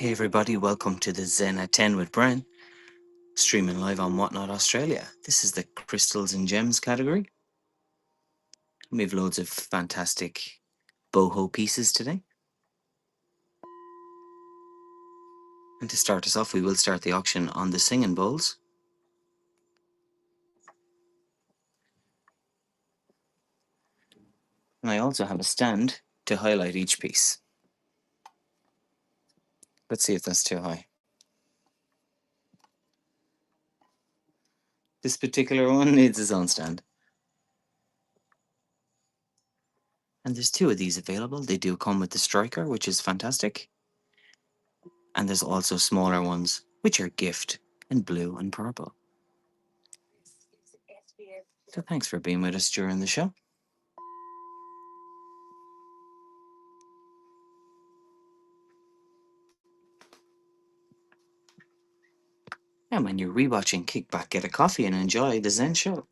Hey everybody, welcome to the Zen at 10 with Bren, streaming live on Whatnot Australia. This is the Crystals and Gems category. We have loads of fantastic boho pieces today. And to start us off, we will start the auction on the singing bowls. And I also have a stand to highlight each piece. Let's see if that's too high. This particular one needs its own stand. And there's two of these available. They do come with the striker, which is fantastic. And there's also smaller ones, which are gift in blue and purple. So thanks for being with us during the show. And when you're rewatching, kick back, get a coffee, and enjoy the Zen show.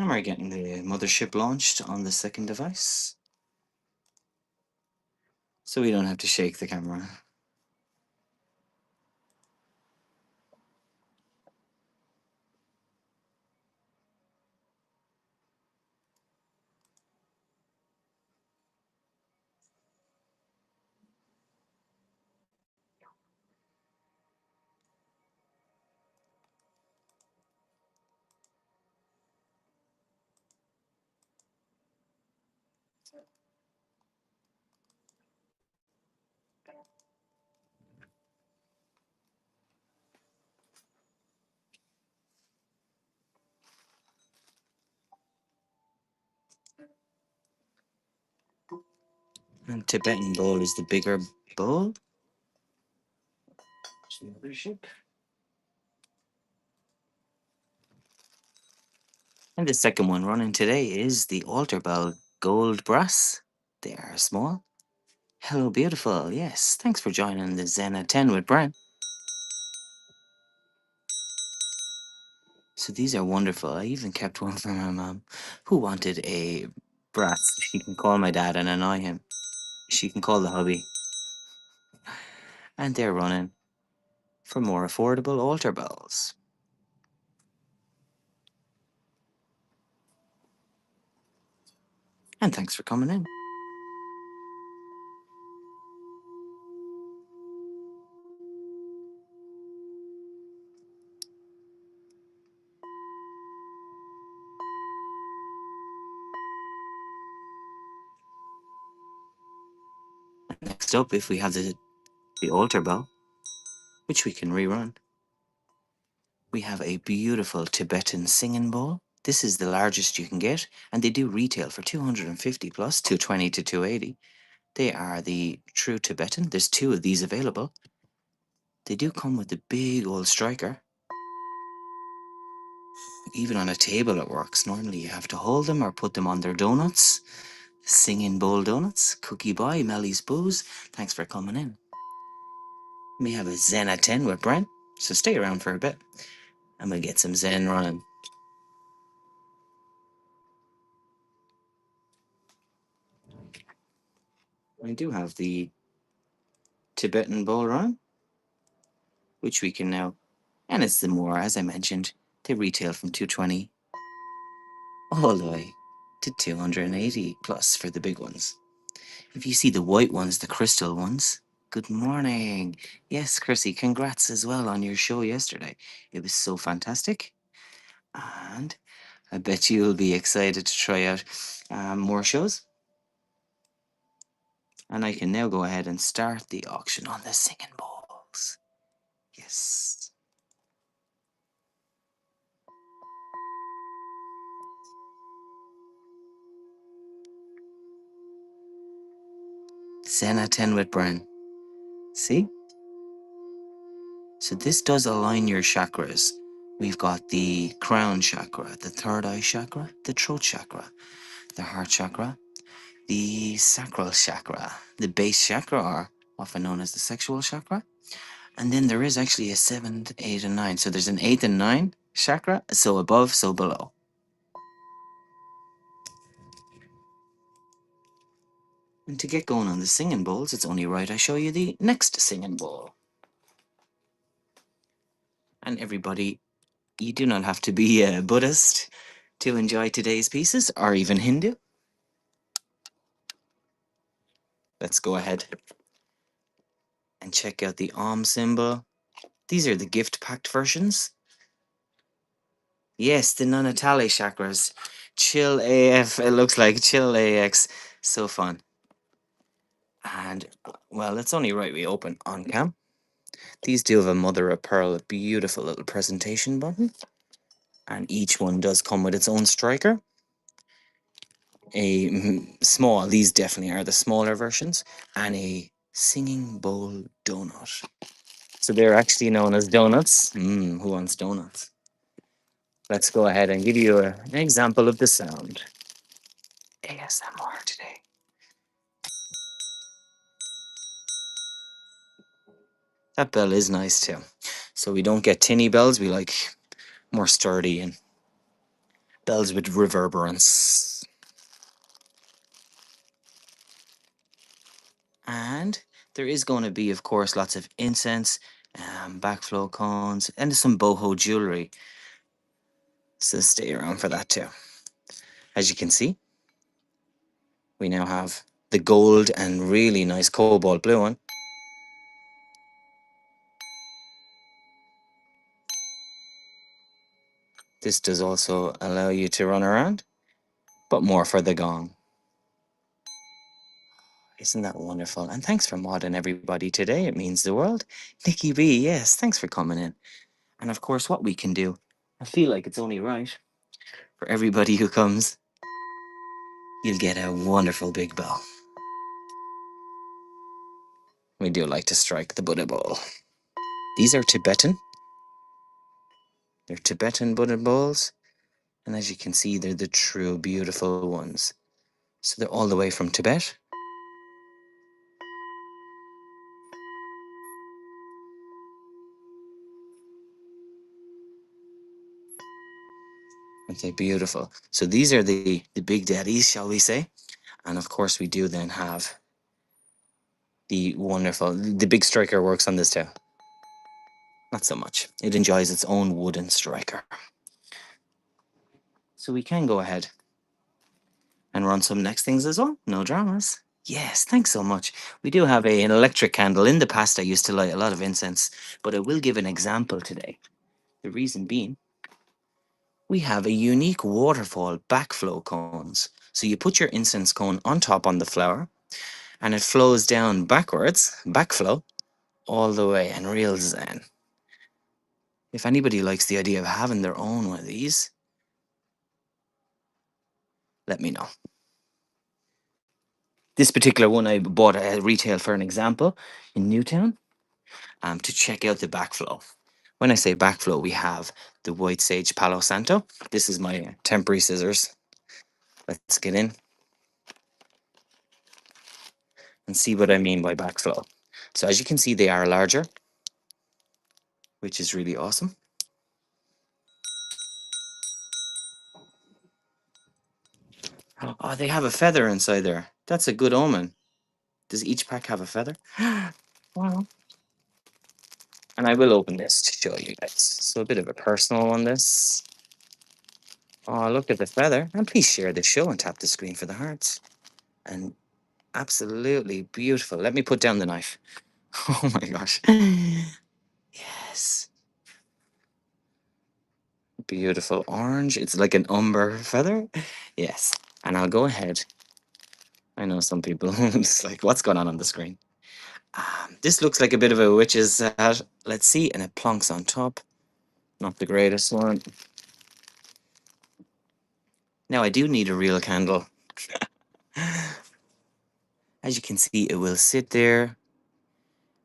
And we're getting the mothership launched on the second device, so we don't have to shake the camera. And Tibetan bowl is the bigger bowl. There's the mothership. And the second one running today is the altar bowl gold brass. They are small. Hello, beautiful. Yes, thanks for joining the Zen at 10 with Brian. So these are wonderful. I even kept one for my mom, who wanted a brass. She can call my dad and annoy him. She can call the hubby. And they're running for more affordable altar bowls. And thanks for coming in. Next up, if we have the altar bowl, which we can rerun, we have a beautiful Tibetan singing bowl. This is the largest you can get, and they do retail for 250 plus, 220 to 280. They are the true Tibetan. There's two of these available. They do come with the big old striker. Even on a table it works. Normally you have to hold them or put them on their donuts. Singing bowl donuts. Cookie Boy, Melly's Booze. Thanks for coming in. We have a Zen at 10 with Brent, so stay around for a bit and we'll get some Zen running. We do have the Tibetan bowl run, which we can now, and it's the more, as I mentioned, they retail from 220 all the way to 280 plus for the big ones. If you see the white ones, the crystal ones, Good morning. Yes, Chrissy, congrats as well on your show yesterday. It was so fantastic. And I bet you'll be excited to try out more shows. And I can now go ahead and start the auction on the singing bowls. Yes. Senna 10 with Bren. See? So this does align your chakras. We've got the crown chakra, the third eye chakra, the throat chakra, the heart chakra, the sacral chakra, the base chakra, or often known as the sexual chakra. And then there is actually a seventh, eight, and nine. So there's an eighth and nine chakra. So above, so below. And to get going on the singing bowls, it's only right I show you the next singing bowl. And everybody, you do not have to be a Buddhist to enjoy today's pieces, or even Hindu. Let's go ahead and check out the Om symbol. These are the gift packed versions. Yes, the non-Natale chakras. Chill AF, it looks like chill AX. So fun. And, well, it's only right we open on cam. These do have a mother of pearl, beautiful little presentation button. And each one does come with its own striker. Small, these definitely are the smaller versions, and a singing bowl donut. So they're actually known as donuts. Who wants donuts? Let's go ahead and give you an example of the sound. ASMR today. That bell is nice too. So we don't get tinny bells, we like more sturdy and bells with reverberance. And there is going to be, of course, lots of incense, backflow cones, and some boho jewelry. So stay around for that too. As you can see, we now have the gold and really nice cobalt blue one. This does also allow you to run around, but more for the gong. Isn't that wonderful? And thanks for modding everybody today. It means the world. Nikki B, yes, thanks for coming in. And of course, what we can do, I feel like it's only right for everybody who comes, you'll get a wonderful big bell. We do like to strike the Buddha bowl. These are Tibetan. They're Tibetan Buddha bowls. And as you can see, they're the true beautiful ones. So they're all the way from Tibet. Aren't they beautiful? So these are the big daddies, shall we say. And of course, we do then have the wonderful, the big striker works on this too. Not so much. It enjoys its own wooden striker. So we can go ahead and run some next things as well. No dramas. Yes, thanks so much. We do have an electric candle. In the past, I used to light a lot of incense, but I will give an example today. The reason being, we have a unique waterfall backflow cones. So you put your incense cone on top on the flower, and it flows down backwards, backflow, all the way, and real zen. If anybody likes the idea of having their own one of these, let me know. This particular one I bought at retail for an example in Newtown to check out the backflow. When I say backflow, we have the White Sage Palo Santo. This is my temporary scissors. Let's get in and see what I mean by backflow. So as you can see, they are larger, which is really awesome. Oh, they have a feather inside there. That's a good omen. Does each pack have a feather? Wow. And I will open this to show you guys. So a bit of a personal one, this. Oh, look at the feather. And please share the show and tap the screen for the hearts. And absolutely beautiful. Let me put down the knife. Oh my gosh. Yes. Beautiful orange. It's like an umber feather. Yes. And I'll go ahead. I know some people it's like, what's going on the screen? This looks like a bit of a witch's hat. Let's see. And it plonks on top. Not the greatest one. Now I do need a real candle. As you can see, it will sit there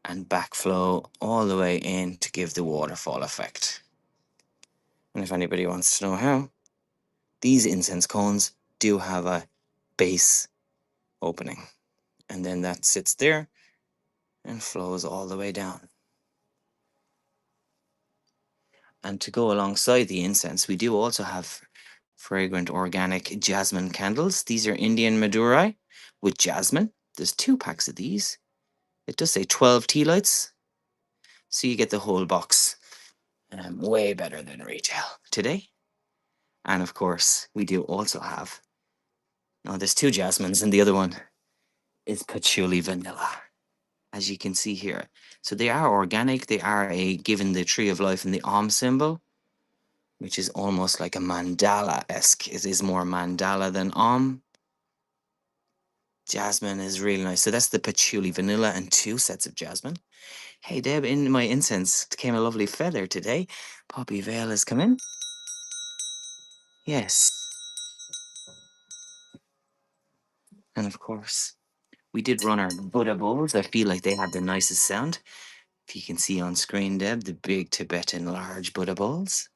and backflow all the way in to give the waterfall effect. And if anybody wants to know how, these incense cones do have a base opening. And then that sits there and flows all the way down. And to go alongside the incense, we do also have fragrant organic jasmine candles. These are Indian Madurai with jasmine. There's 2 packs of these. It does say 12 tea lights, so you get the whole box. Way better than retail today. And of course, we do also have. Oh, there's 2 jasmines, and the other one is patchouli vanilla, as you can see here. So they are organic. They are given the tree of life and the Om symbol, which is almost like a mandala-esque. It is more mandala than Om. Jasmine is really nice. So that's the patchouli vanilla and 2 sets of jasmine. Hey, Deb, in my incense came a lovely feather today. Poppy Vale has come in. Yes. And of course, we did run our Buddha bowls. I feel like they have the nicest sound. If you can see on screen, Deb, the big Tibetan large Buddha bowls.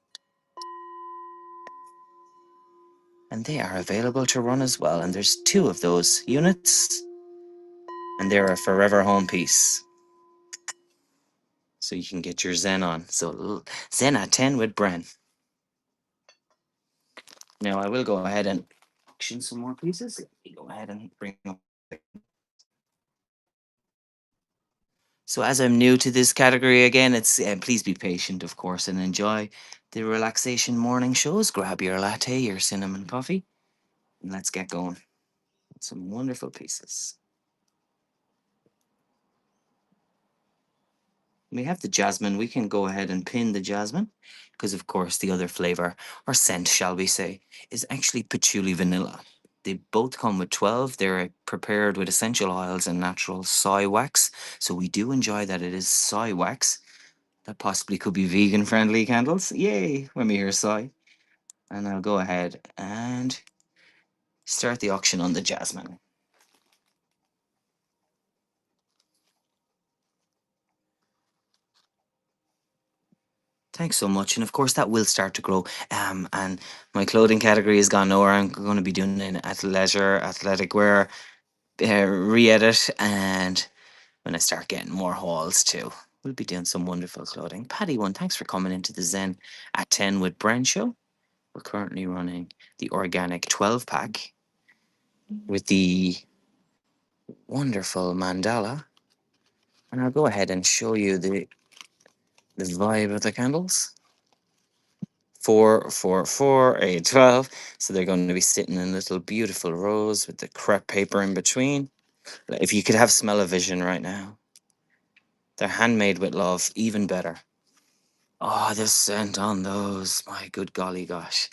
And they are available to run as well. And there's 2 of those units. And they're a forever home piece. So you can get your Zen on. So Zen at 10 with Bren. Now I will go ahead and auction some more pieces. Let me go ahead and bring up. So as I'm new to this category again, it's please be patient, of course, and enjoy the relaxation morning shows. Grab your latte, your cinnamon coffee, and let's get going. Some wonderful pieces. We have the jasmine. We can go ahead and pin the jasmine because, of course, the other flavor or scent, shall we say, is actually patchouli vanilla. They both come with 12. They're prepared with essential oils and natural soy wax. So we do enjoy that it is soy wax. That possibly could be vegan friendly candles. Yay, when we hear soy. And I'll go ahead and start the auction on the jasmine. Thanks so much. And of course, that will start to grow. And my clothing category has gone nowhere. I'm going to be doing an athleisure, athletic wear re edit. And when I start getting more hauls too, we'll be doing some wonderful clothing. Patty one, thanks for coming into the Zen at 10 with Bren show. We're currently running the organic 12 pack with the wonderful mandala. And I'll go ahead and show you the vibe of the candles. 4, 4, 4, 8, 12. So they're going to be sitting in little beautiful rows with the crepe paper in between. If you could have smell-o-vision right now. They're handmade with love, even better. Oh, the scent on those. My good golly gosh.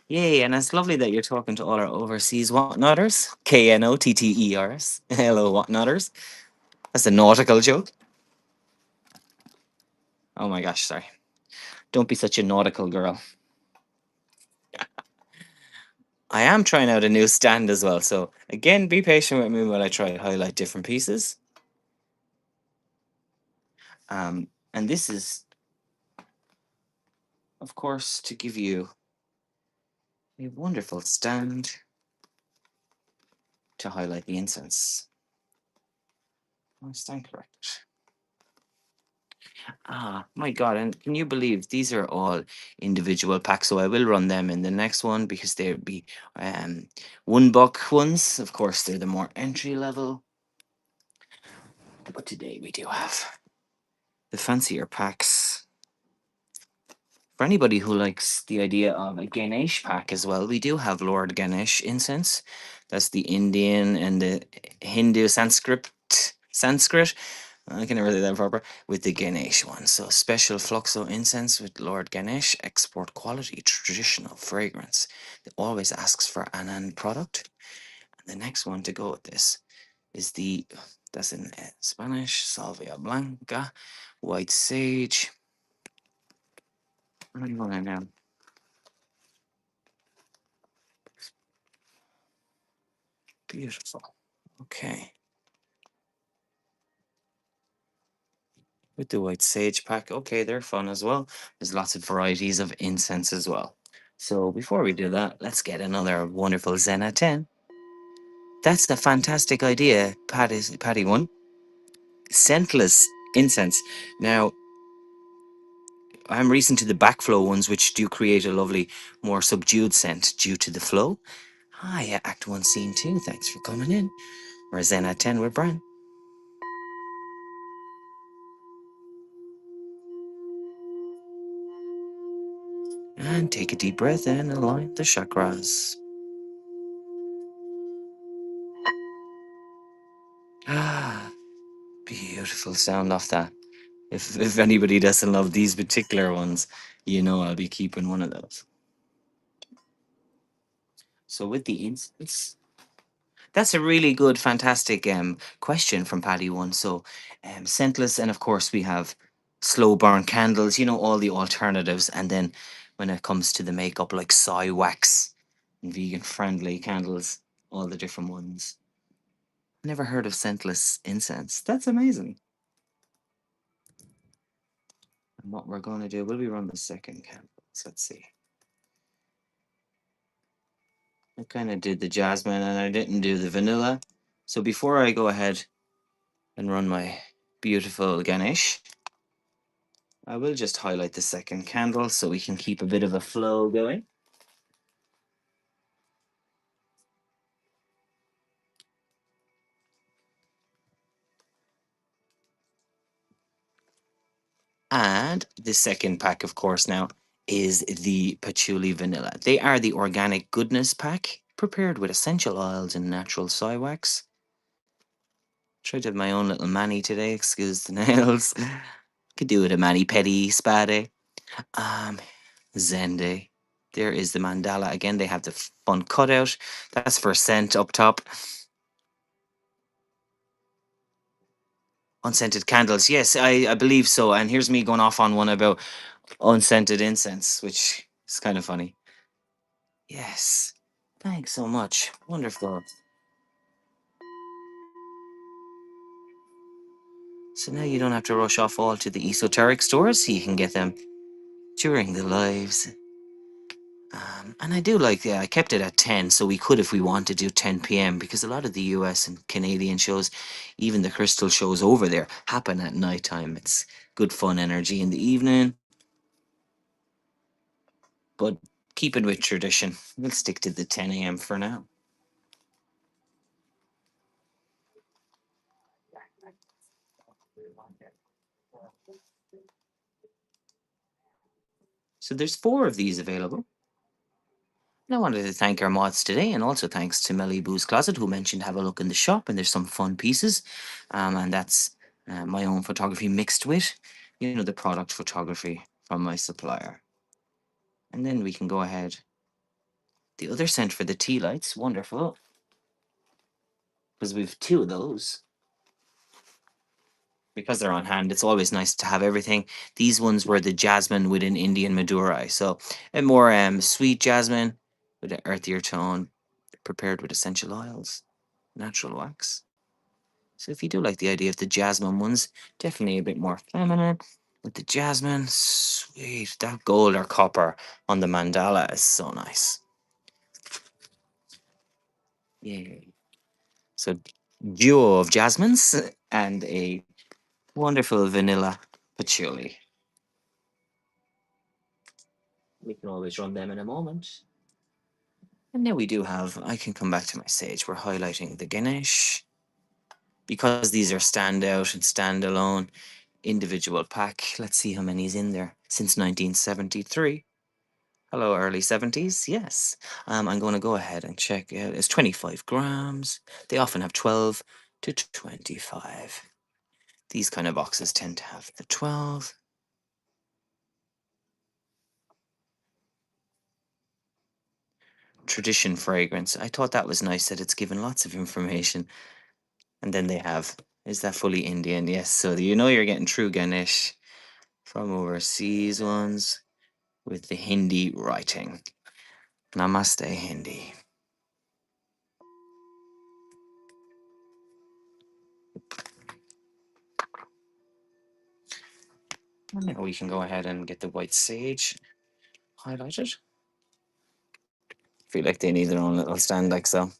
Yay, and it's lovely that you're talking to all our overseas whatnotters. Knotters. Hello, whatnotters. That's a nautical joke. Oh my gosh, sorry. Don't be such a nautical girl. I am trying out a new stand as well. So again, be patient with me while I try to highlight different pieces. And this is, of course, to give you a wonderful stand to highlight the incense. Oh, stand correct. Ah, my God. And can you believe these are all individual packs? So I will run them in the next one because they'll be $1 ones. Of course, they're the more entry level. But today we do have the fancier packs. For anybody who likes the idea of a Ganesh pack as well, we do have Lord Ganesh incense. That's the Indian and the Hindu Sanskrit. I can never say that proper. With the Ganesh one. So special Fluxo incense with Lord Ganesh, export quality, traditional fragrance. It always asks for Anand product. And the next one to go with this is the, that's in Spanish, Salvia Blanca, white sage. What do you want to know? Beautiful. Okay. With the white sage pack. Okay, they're fun as well. There's lots of varieties of incense as well. So before we do that, let's get another wonderful Zena 10. That's a fantastic idea, Patty one. Scentless incense. Now, I'm recent to the backflow ones, which do create a lovely, more subdued scent due to the flow. Hi, Act 1, Scene 2. Thanks for coming in. We're Zena 10 with Brian. And take a deep breath in and align the chakras. Ah, beautiful sound off that. If anybody doesn't love these particular ones, you know I'll be keeping one of those. So with the incense, that's a really good, fantastic question from Paddy one. So scentless, and of course we have slow burn candles. You know all the alternatives, and then when it comes to the makeup, like soy wax and vegan friendly candles, all the different ones. Never heard of scentless incense. That's amazing. And what we're going to do, will we run the second candles? Let's see. I kind of did the jasmine and I didn't do the vanilla. So before I go ahead and run my beautiful Ganesh, I will just highlight the second candle so we can keep a bit of a flow going. And the second pack, of course, now is the patchouli vanilla. They are the organic goodness pack, prepared with essential oils and natural soy wax. Tried to have my own little mani today, excuse the nails. Could do it a mani pedi spade. Zende. There is the mandala again. They have the fun cutout. That's for scent up top. Unscented candles. Yes, I believe so. And here's me going off on one about unscented incense, which is kind of funny. Yes. Thanks so much. Wonderful. So now you don't have to rush off all to the esoteric stores. You can get them during the lives. And I do like, yeah, I kept it at 10, so we could, if we want to, do 10 p.m. because a lot of the US and Canadian shows, even the crystal shows over there, happen at night time. It's good fun energy in the evening, but keeping with tradition, we'll stick to the 10 a.m. for now. So there's 4 of these available. And I wanted to thank our mods today, and also thanks to Melly Boo's Closet, who mentioned have a look in the shop, and there's some fun pieces. And that's my own photography mixed with, the product photography from my supplier. And then we can go ahead. The other scent for the tea lights, wonderful, because we've 2 of those. Because they're on hand, it's always nice to have everything. These ones were the jasmine with an Indian Madurai, so a more sweet jasmine with an earthier tone, prepared with essential oils, natural wax. So if you do like the idea of the jasmine ones, definitely a bit more feminine. With the jasmine, sweet, that gold or copper on the mandala is so nice. Yeah. So duo of jasmines and a wonderful vanilla patchouli. We can always run them in a moment. And now we do have, I can come back to my sage. We're highlighting the Ganesh. Because these are standout and standalone, individual pack. Let's see how many's in there. Since 1973. Hello, early 70s. Yes. I'm going to go ahead and check. It's 25 grams. They often have 12 to 25. These kind of boxes tend to have the 12. Tradition fragrance. I thought that was nice that it's given lots of information. And then they have, is that fully Indian? Yes. So you know you're getting true Ganesh from overseas ones with the Hindi writing. Namaste Hindi. And now we can go ahead and get the white sage highlighted. Feel like they need their own little stand like so.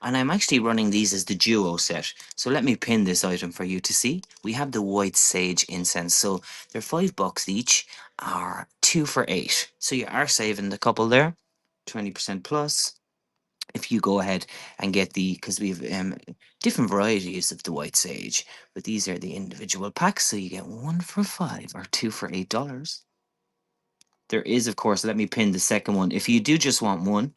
And I'm actually running these as the duo set. So let me pin this item for you to see. We have the white sage incense. So they're $5 each, are 2 for 8. So you are saving the couple there, 20% plus. If you go ahead and get the, because we have different varieties of the white sage, but these are the individual packs. So you get 1 for 5 or 2 for $8. There is, of course, let me pin the second one. If you do just want one,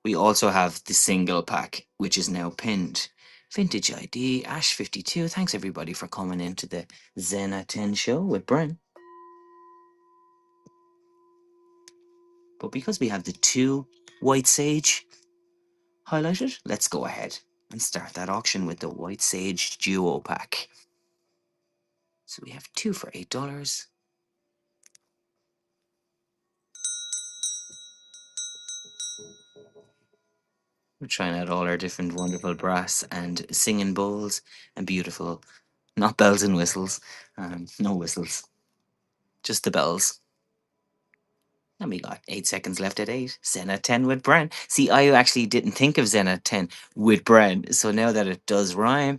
we also have the single pack, which is now pinned. Vintage ID, Ash52. Thanks everybody for coming into the Zena 10 show with Bren. But because we have the 2 white sage highlighted, let's go ahead and start that auction with the white sage duo pack. So we have 2 for $8. We're trying out all our different wonderful brass and singing bowls and beautiful, not bells and whistles, no whistles, just the bells. And we got 8 seconds left at 8. Zena 10 with Bren. See, I actually didn't think of Zena 10 with Bren. So now that it does rhyme,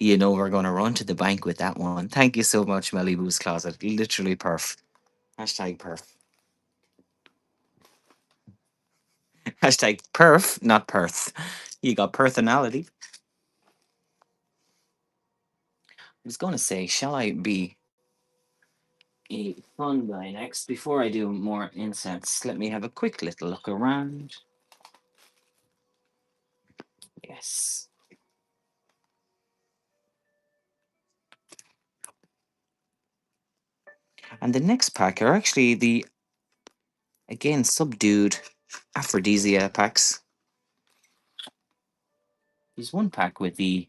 you know we're going to run to the bank with that one. Thank you so much, Malibu's Closet. Literally perf. Hashtag perf. Hashtag perf, not Perth. You got personality. I was going to say, shall I be a fun guy next? Before I do more incense, let me have a quick little look around. Yes. And the next pack are actually the, again, subdued aphrodisia packs. There's one pack with the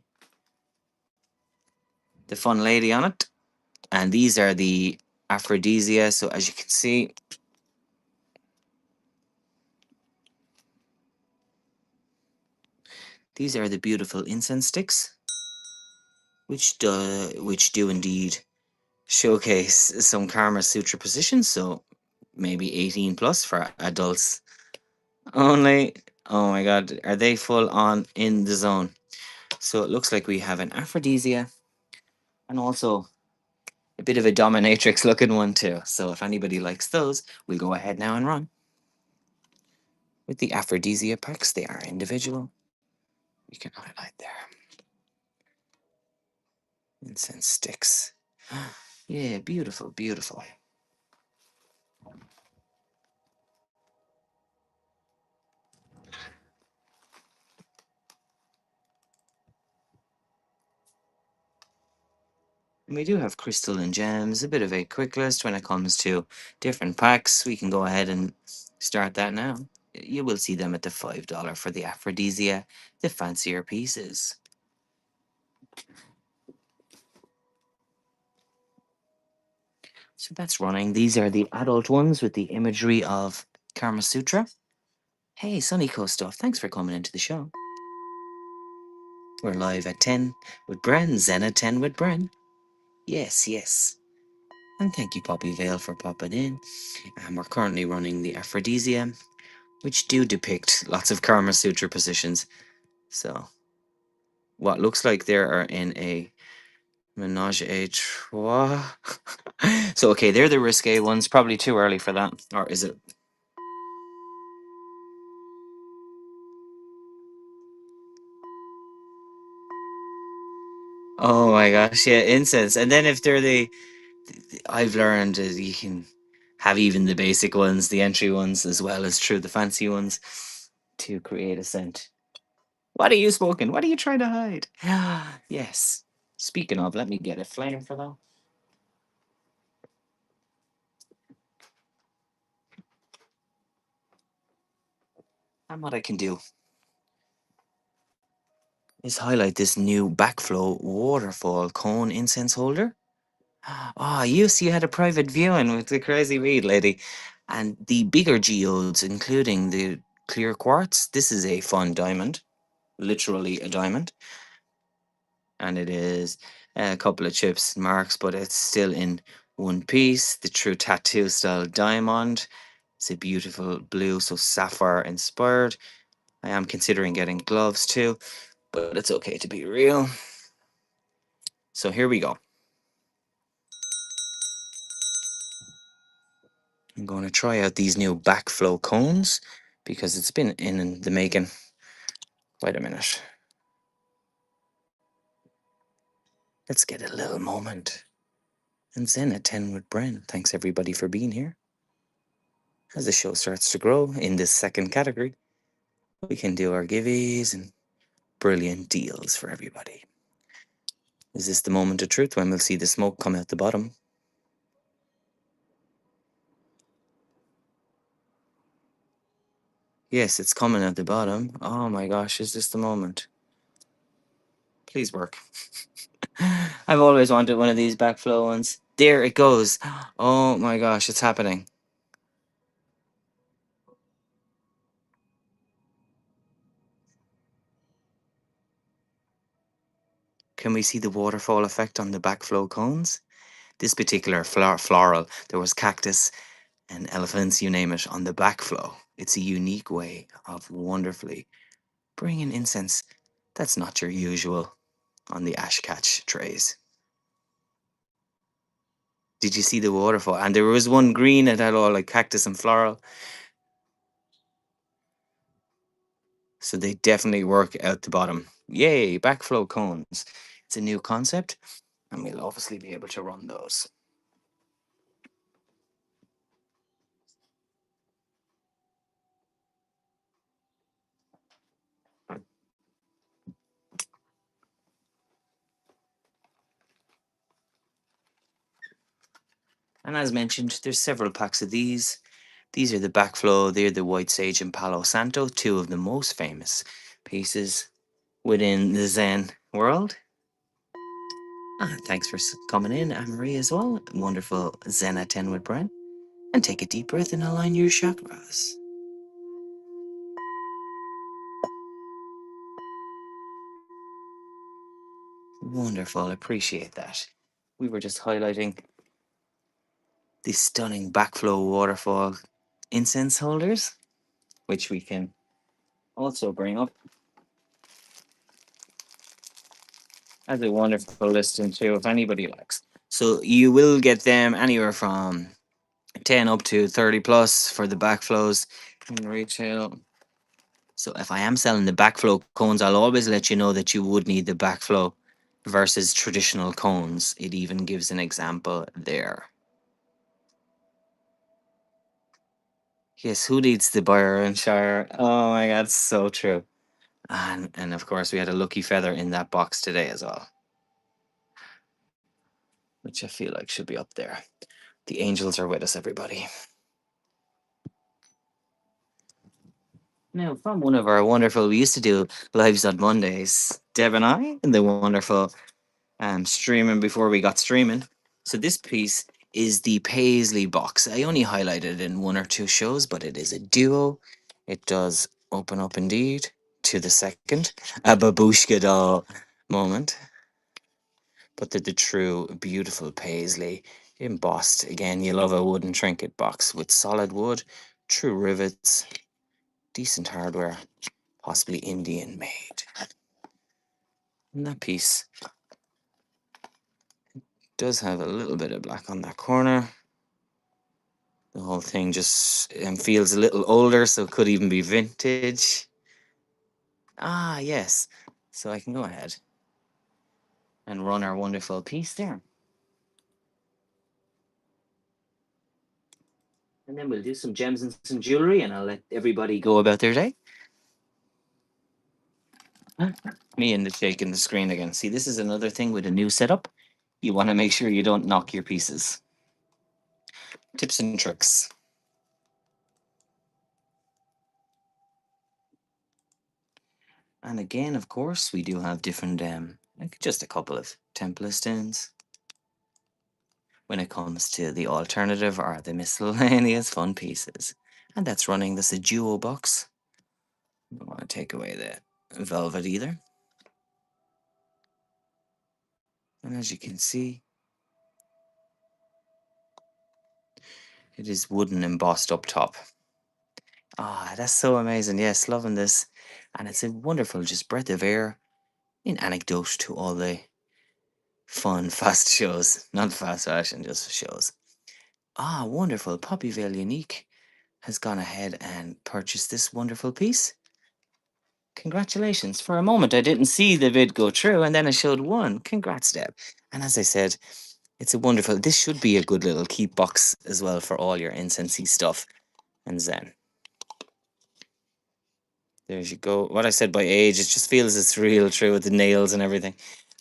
fun lady on it, and these are the aphrodisia. So as you can see, these are the beautiful incense sticks, which do indeed showcase some Karma Sutra positions. So maybe 18 plus for adults only. Oh my god, are they full on in the zone? So it looks like we have an aphrodisia and also a bit of a dominatrix looking one too. So if anybody likes those, we'll go ahead now and run. With the aphrodisia packs, they are individual. You can highlight there. Incense sticks. Yeah, beautiful, beautiful. And we do have crystal and gems, a bit of a quick list when it comes to different packs. We can go ahead and start that now. You will see them at the $5 for the aphrodisia, the fancier pieces. So that's running. These are the adult ones with the imagery of Karma Sutra. Hey, Sunny Coast stuff. Thanks for coming into the show. We're live at 10 with Bren. Zena 10 with Bren. Yes, yes. And thank you, Poppy Vale, for popping in. And we're currently running the aphrodisia, which do depict lots of Karma Sutra positions. So, what looks like they are in a menage a trois. So, okay, they're the risque ones. Probably too early for that. Or is it? Oh my gosh, yeah, incense. And then if they're I've learned you can have even the basic ones, the entry ones, as well as the fancy ones to create a scent. What are you smoking? What are you trying to hide? Yes. Speaking of, let me get a flame for that. And what I can do is highlight this new backflow waterfall cone incense holder. Oh, you see, you had a private viewing with the crazy weed lady. And the bigger geodes, including the clear quartz, this is a fun diamond, literally a diamond. And it is a couple of chips and marks, but it's still in one piece. The true tattoo style diamond. It's a beautiful blue, so sapphire inspired. I am considering getting gloves too, but it's okay to be real. So here we go. I'm going to try out these new backflow cones because it's been in the making quite a minute. Let's get a little moment. And Zen at 10 with Bren. Thanks everybody for being here. As the show starts to grow in this second category, we can do our giveaways and brilliant deals for everybody. Is this the moment of truth when we'll see the smoke come out the bottom? Yes, it's coming at the bottom. Oh my gosh, is this the moment? Please work. I've always wanted one of these backflow ones. There it goes. Oh my gosh, it's happening. Can we see the waterfall effect on the backflow cones? This particular floral, there was cactus and elephants, you name it, on the backflow. It's a unique way of wonderfully bringing incense that's not your usual on the ash catch trays. Did you see the waterfall? And there was one green that had all like cactus and floral. So they definitely work out the bottom. Yay, backflow cones. It's a new concept, and we'll obviously be able to run those. And as mentioned, there's several packs of these. These are the backflow, they're the White Sage and Palo Santo, two of the most famous pieces within the Zen world. Thanks for coming in, Anne-Marie, as well. Wonderful Zen at 10 with Brent. And take a deep breath and align your chakras. Wonderful, appreciate that. We were just highlighting the stunning backflow waterfall incense holders, which we can also bring up as a wonderful listing too, if anybody likes. So you will get them anywhere from 10 up to 30 plus for the backflows in retail. So if I am selling the backflow cones, I'll always let you know that you would need the backflow versus traditional cones. It even gives an example there. Yes, who needs the buyer and shire? Oh my god, so true. And of course we had a lucky feather in that box today as well, which I feel like should be up there. The angels are with us, everybody. Now, from one of our wonderful, we used to do lives on Mondays, Deb and I, and the wonderful streaming before we got streaming. So this piece is the Paisley box. I only highlighted it in one or two shows, but it is a duo. It does open up indeed to the second, a babushka doll moment. But they're the true beautiful Paisley embossed. Again, you love a wooden trinket box with solid wood, true rivets, decent hardware, possibly Indian made. And that piece does have a little bit of black on that corner. The whole thing just feels a little older, so it could even be vintage. Ah, yes. So I can go ahead and run our wonderful piece there. And then we'll do some gems and some jewelry, and I'll let everybody go about their day. Me and the shaking the screen again. See, this is another thing with a new setup. You want to make sure you don't knock your pieces. Tips and tricks. And again, of course, we do have different, like just a couple of template stones. When it comes to the alternative or the miscellaneous fun pieces. And that's running this a duo box. Don't want to take away the velvet either. And as you can see, it is wooden embossed up top. Ah, that's so amazing. Yes, loving this. And it's a wonderful just breath of air in anecdote to all the fun fast shows. Not fast fashion, just shows. Ah, wonderful. Poppyvale Unique has gone ahead and purchased this wonderful piece. Congratulations. For a moment, I didn't see the vid go through, and then I showed one. Congrats, Deb. And as I said, it's a wonderful, this should be a good little keep box as well for all your incensey stuff and Zen. There you go. What I said by age, it just feels it's real true with the nails and everything.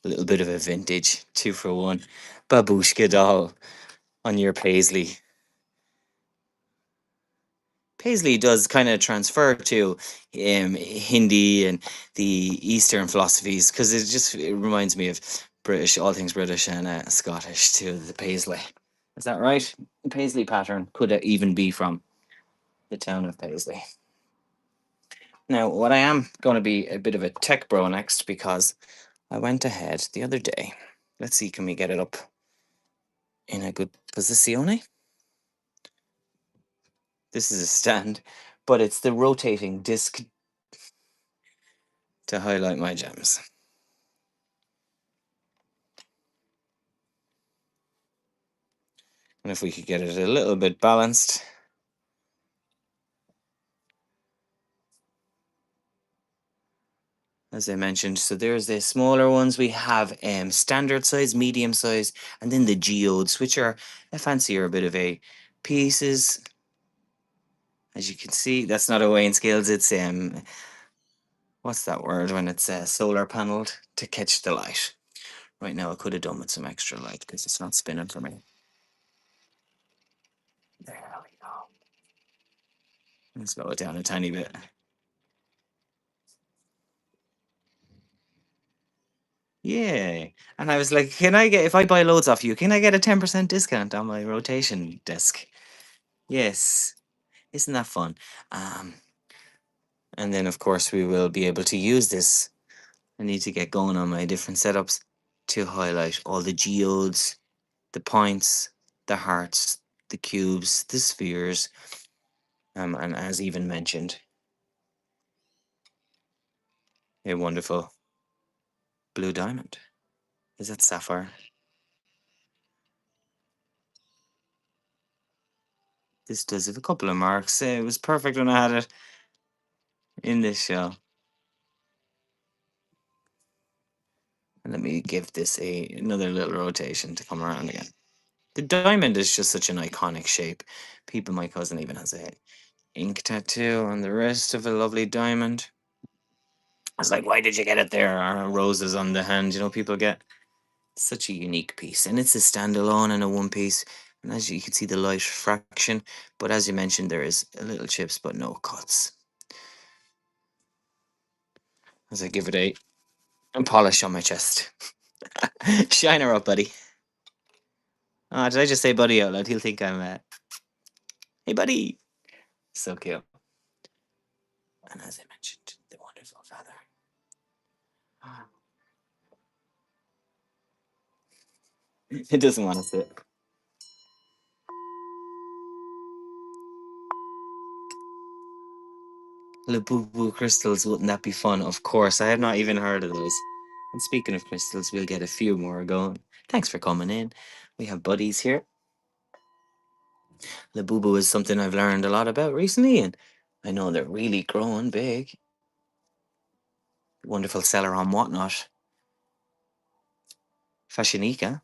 A little bit of a vintage, 2 for 1. Babushka doll on your paisley. Paisley does kind of transfer to Hindi and the Eastern philosophies because it reminds me of British, all things British and Scottish too. The Paisley, is that right? The Paisley pattern could even be from the town of Paisley. Now, what I am going to be a bit of a tech bro next because I went ahead the other day. Let's see, can we get it up in a good posizione? This is a stand, but it's the rotating disc to highlight my gems. And if we could get it a little bit balanced. As I mentioned, so there's the smaller ones. We have standard size, medium size, and then the geodes, which are a fancier bit of a pieces. As you can see, that's not a weighing scales. It's what's that word when it's solar paneled to catch the light. Right now, I could have done with some extra light because it's not spinning for me. There we go. Let's slow it down a tiny bit. Yay. And I was like, can I get, if I buy loads off you, can I get a 10% discount on my rotation disc? Yes. Isn't that fun? Um, and then, of course, we will be able to use this. I need to get going on my different setups to highlight all the geodes, the points, the hearts, the cubes, the spheres, and as even mentioned, a wonderful blue diamond. Is that sapphire? This does have a couple of marks. It was perfect when I had it in this shell. And let me give this another little rotation to come around again. The diamond is just such an iconic shape. People, my cousin even has a ink tattoo on the wrist of a lovely diamond. I was like, why did you get it there? Or roses on the hand. You know, people get such a unique piece. And it's a standalone and a one piece. And as you can see, the light fraction. But as you mentioned, there is a little chips, but no cuts. As I give it a polish on my chest. Shine her up, buddy. Did I just say buddy out loud? He'll think I'm, hey, buddy. So cute. And as I mentioned, the wonderful feather. It doesn't want to sit. Labubu crystals, wouldn't that be fun? Of course, I have not even heard of those. And speaking of crystals, we'll get a few more going. Thanks for coming in. We have buddies here. Labubu is something I've learned a lot about recently, and I know they're really growing big. Wonderful seller on Whatnot. Fashionica,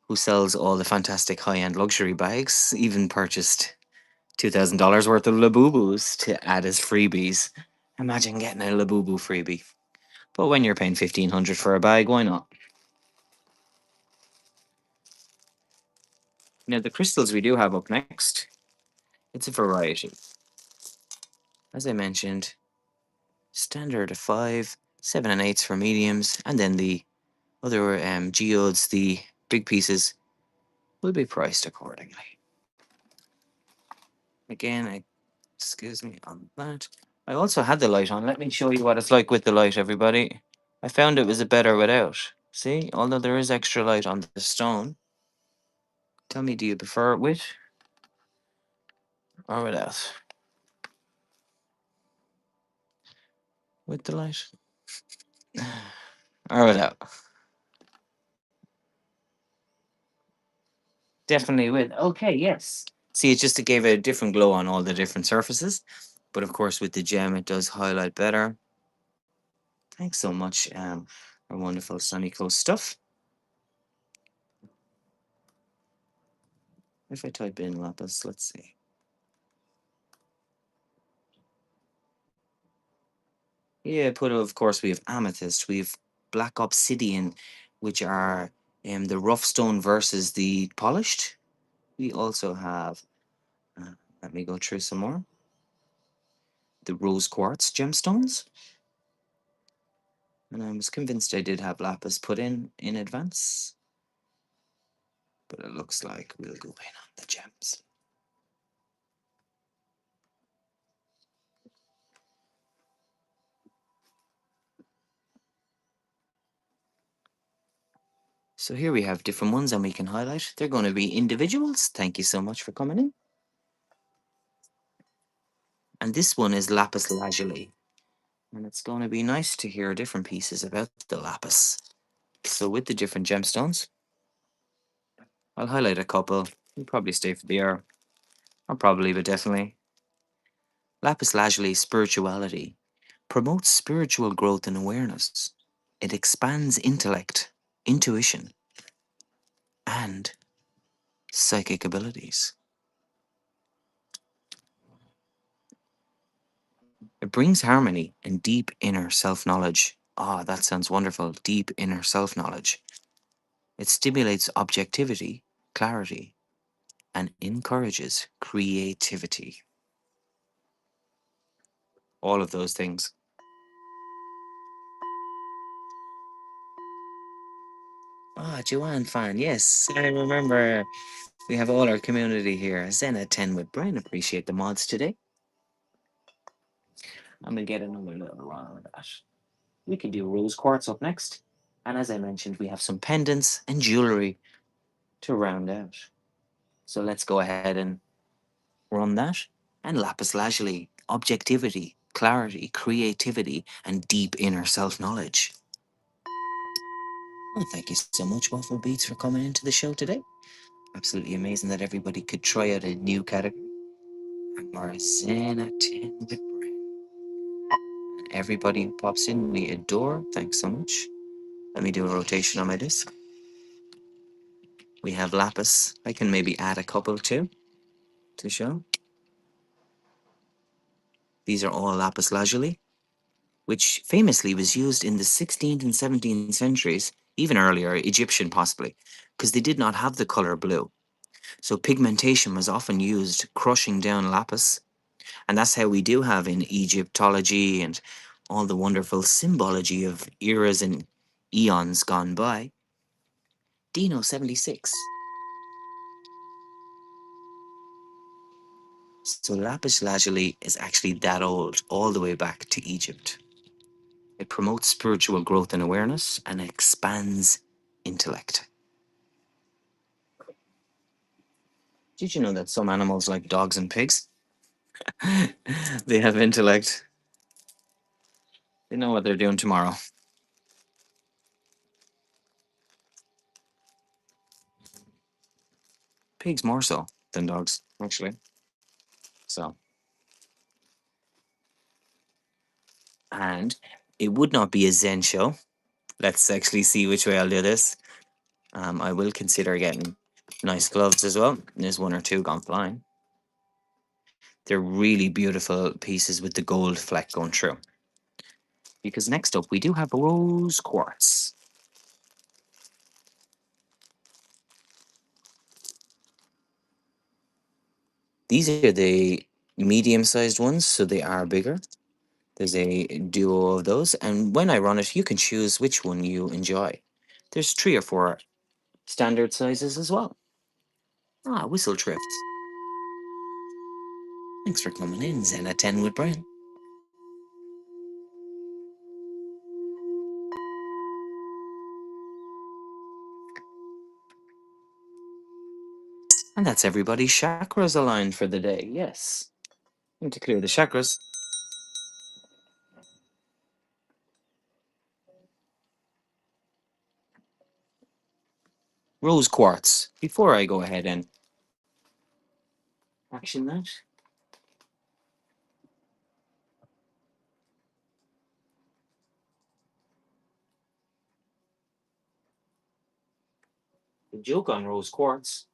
who sells all the fantastic high-end luxury bags, even purchased $2,000 worth of Labubus to add as freebies. Imagine getting a Labubu freebie. But when you're paying 1,500 for a bag, why not? Now, the crystals we do have up next, it's a variety. As I mentioned, standard 5, 7 and 8s for mediums, and then the other geodes, the big pieces, will be priced accordingly. Again, excuse me on that. I also had the light on. Let me show you what it's like with the light, everybody. I found it was a better without. See, although there is extra light on the stone. Tell me, do you prefer it with or without? With the light? Or without? Definitely with. Okay, yes. See, it just gave a different glow on all the different surfaces. But of course, with the gem, it does highlight better. Thanks so much, our wonderful Sunny Coast stuff. If I type in lapis, let's see. Yeah, of course, we have amethyst, we have black obsidian, which are the rough stone versus the polished. We also have, let me go through some more, the rose quartz gemstones. And I was convinced I did have lapis put in advance, but it looks like we'll go in on the gems. So here we have different ones and we can highlight. They're going to be individuals. Thank you so much for coming in. And this one is lapis lazuli. And it's going to be nice to hear different pieces about the lapis. So with the different gemstones, I'll highlight a couple. You'll probably stay for the hour. Or probably, but definitely. Lapis lazuli spirituality promotes spiritual growth and awareness. It expands intellect, intuition, and psychic abilities. It brings harmony and deep inner self knowledge. Ah, that sounds wonderful. Deep inner self knowledge. It stimulates objectivity, clarity, and encourages creativity. All of those things. Ah, Joanne fan, yes. I remember we have all our community here. Zena 10 with Brian. Appreciate the mods today. I'm gonna get another little round of that. We can do rose quartz up next. And as I mentioned, we have some pendants and jewelry to round out. So let's go ahead and run that. And lapis lazuli, objectivity, clarity, creativity, and deep inner self knowledge. Oh, thank you so much, Waffle Beats, for coming into the show today. Absolutely amazing that everybody could try out a new category. And Marzana 10 with Brian. And everybody who pops in, we adore. Thanks so much. Let me do a rotation on my disc. We have lapis. I can maybe add a couple too to show. These are all lapis lazuli, which famously was used in the 16th and 17th centuries, even earlier, Egyptian possibly, because they did not have the color blue. So pigmentation was often used crushing down lapis. And that's how we do have in Egyptology and all the wonderful symbology of eras and eons gone by. Dino 76. So lapis lazuli is actually that old, all the way back to Egypt. It promotes spiritual growth and awareness and expands intellect. Did you know that some animals, like dogs and pigs, they have intellect? They know what they're doing tomorrow. Pigs more so than dogs, actually. So, and it would not be a Zen show Let's actually see which way I'll do this. I will consider getting nice gloves as well. There's one or two gone flying. They're really beautiful pieces with the gold fleck going through. Because next up we do have rose quartz. These are the medium-sized ones, so they are bigger. There's a duo of those, and when I run it, you can choose which one you enjoy. There's 3 or 4 standard sizes as well. Ah, whistle trips. Thanks for coming in, Zen 10 with Brian. And that's everybody's chakras aligned for the day. Yes. Need to clear the chakras. Rose quartz. Before I go ahead and action that, the joke on rose quartz.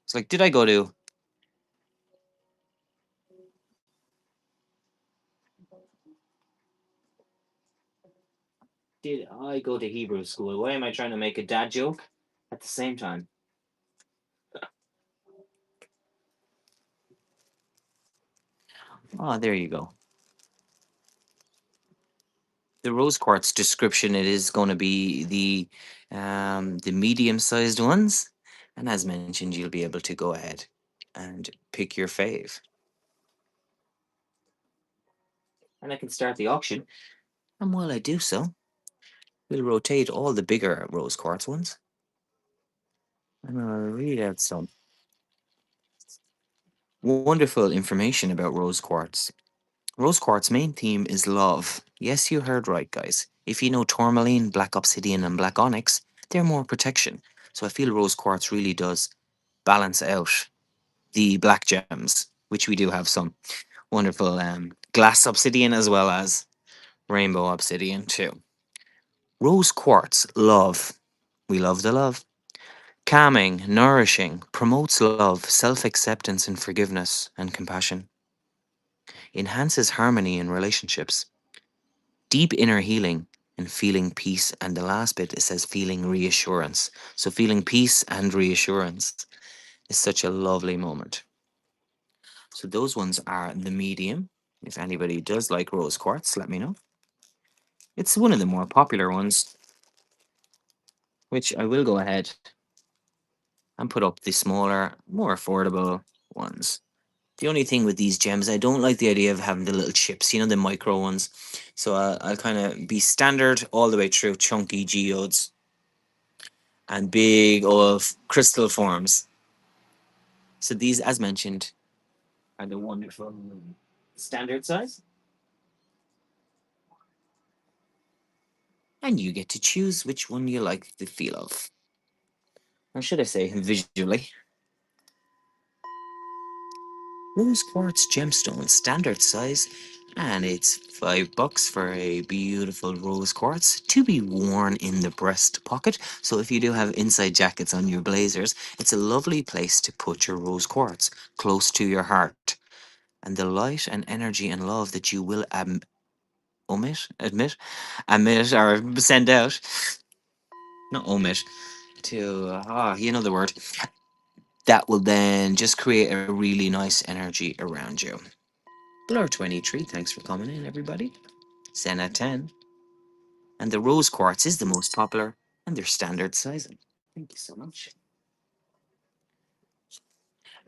It's like, did I go to Hebrew school? Why am I trying to make a dad joke at the same time? Oh, there you go. The rose quartz description, it is going to be the medium-sized ones, and as mentioned, you'll be able to go ahead and pick your fave. And I can start the auction. And while I do so, we'll rotate all the bigger rose quartz ones. And I'll read out some wonderful information about rose quartz. Rose quartz main theme is love. Yes, you heard right, guys. If you know tourmaline, black obsidian, and black onyx, they're more protection. So I feel rose quartz really does balance out the black gems, which we do have some wonderful glass obsidian as well as rainbow obsidian too. Rose quartz, love. We love the love. Calming, nourishing, promotes love, self acceptance, and forgiveness and compassion. Enhances harmony in relationships. Deep inner healing and feeling peace. And the last bit, it says feeling reassurance. So, feeling peace and reassurance is such a lovely moment. So, those ones are the medium. If anybody does like rose quartz, let me know. It's one of the more popular ones, which I will go ahead and put up the smaller, more affordable ones. The only thing with these gems, I don't like the idea of having the little chips, the micro ones. So I'll kind of be standard all the way through, chunky geodes and big old crystal forms. So these, as mentioned, are the wonderful standard size. And you get to choose which one you like the feel of. Or should I say, visually. Rose quartz gemstone, standard size, and it's $5 for a beautiful rose quartz to be worn in the breast pocket. So if you do have inside jackets on your blazers, it's a lovely place to put your rose quartz close to your heart. And the light and energy and love that you will emit or send out, not omit, to, you know the word, that will then just create a really nice energy around you. Blur23, thanks for coming in, everybody. Senna 10. And the rose quartz is the most popular, and they're standard sizing. Thank you so much.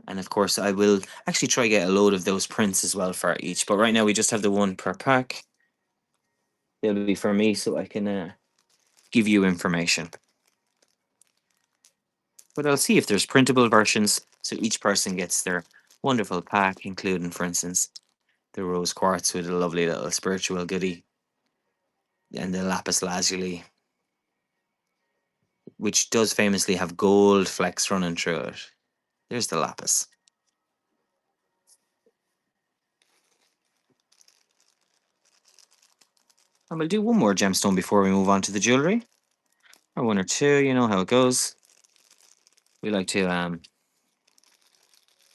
And of course, I will actually try to get a load of those prints as well for each. But right now, we just have the one per pack. They'll be for me so I can give you information. But I'll see if there's printable versions so each person gets their wonderful pack, including, for instance, the rose quartz with a lovely little spiritual goodie and the lapis lazuli, which does famously have gold flecks running through it. There's the lapis. And we'll do one more gemstone before we move on to the jewelry. Or one or two, you know how it goes. We like to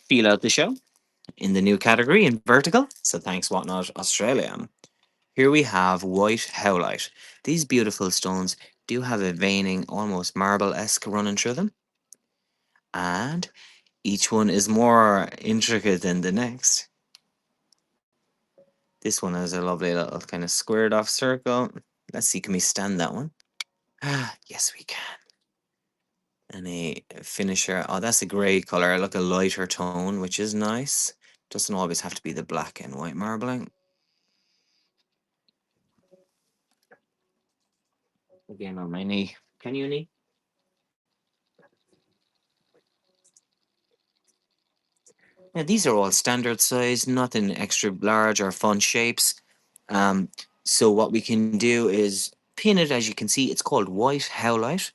feel out the show in the new category in vertical. So thanks, Whatnot Australia. Here we have white howlite. These beautiful stones do have a veining, almost marble-esque running through them. And each one is more intricate than the next. This one has a lovely little kind of squared off circle. Let's see, can we stand that one? Ah, yes, we can. And a finisher. Oh, that's a grey color. Look, a lighter tone, which is nice. Doesn't always have to be the black and white marbling. Again on my knee. Can you knee? Now these are all standard size, nothing extra large or fun shapes. Um, so what we can do is pin it. As you can see, it's called white howlite.